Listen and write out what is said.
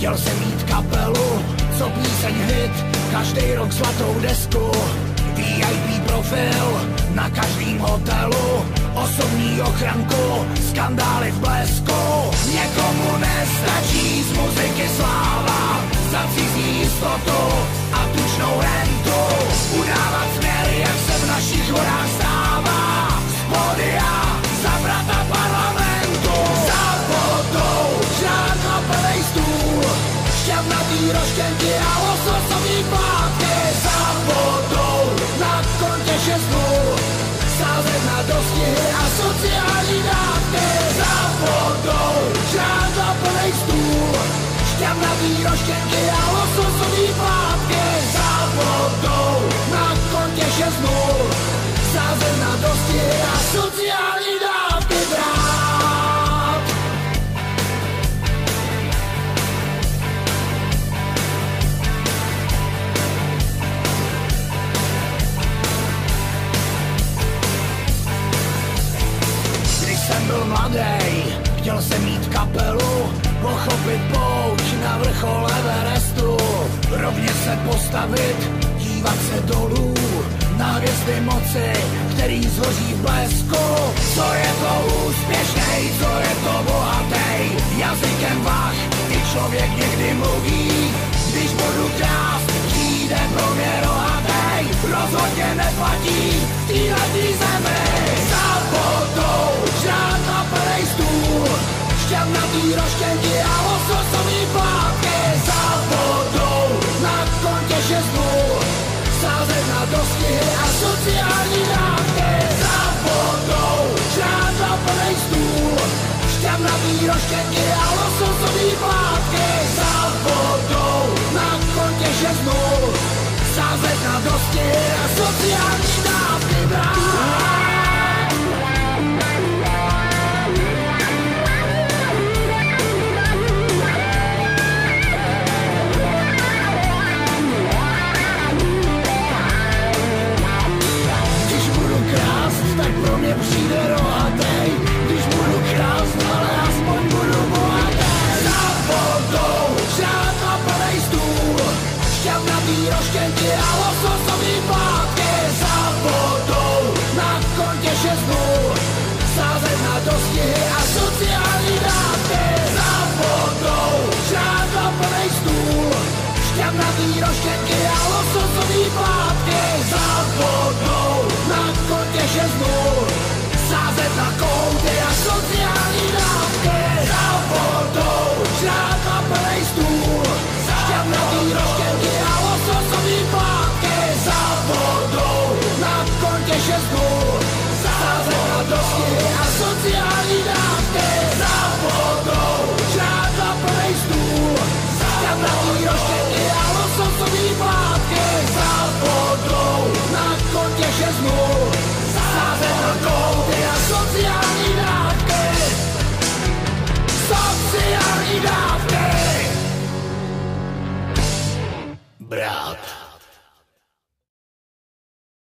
Chtěl jsem mít kapelu, co píseň hit, každý rok zlatou desku, VIP profil na každým hotelu, osobní ochranku, skandály v blesku. Někomu nestačí z muziky sláva, za cizí jistotu a tučnou rentu, udávat směr, jak se v našich horách stává, z podia za brata parlamentu, za vodou žád na plnej stůl, šťavnatý roštěnky a lososový plátky, za vodou na kontě 6 nul, sázet na dostihy a sociální dávky, za vodou žád na plnej stůl, šťavnatý roštěnky a lososový plátky, za vodou na kontě 6 nul, sázet na dostihy a sociální dávky brát. Když jsem byl mladý, chtěl jsem mít kapelu, pochopit pouť na vrchol Everestu, rovně se postavit, dívat se dolů, na hvězdy moci, který zhoří v blesku. Co je to úspěšnej, co je to bohatý, jazykem vah i člověk někdy mluví. Když budu krást, přijde pro mě rohatej, rozhodně neplatí v téhletý zemi. Za vodou žád na plnej stůl, šťavnatý roštěnky a lososový plátky, za vodou na kontě 6 nul, sázet na dostihy a sociální dávky, za vodou žád na plnej stůl, šťavnatý roštěnky a lososový plátky, za vodou na kontě 6 nul, sázet na dostihy a sociální dávky brát. Tak pro mě přijde rohatej, když budu krást, ale aspoň budu bohatej. Za vodou žád na plnej stůl, šťavnatý roštěnky a lososový plátky, za vodou na kontě 6 nul, sázet na dostihy a sociální dávky, za vodou žád na plnej stůl, šťavnatý roštěnky a lososový plátky, za vodou na kontě 6 nul, sázet na kouty a sociální dávky, za vodou žád na plnej stůl, šťavnatý roštěnky a lososový plátky, za vodou na kontě 6 nul, sázet na dostihy a sociální dávky, za vodou žád na plnej stůl, šťavnatý roštěnky a lososový plátky, za vodou na kontě 6 nul, sázet na kouty a sociální dávky, sociální dávky. Brat.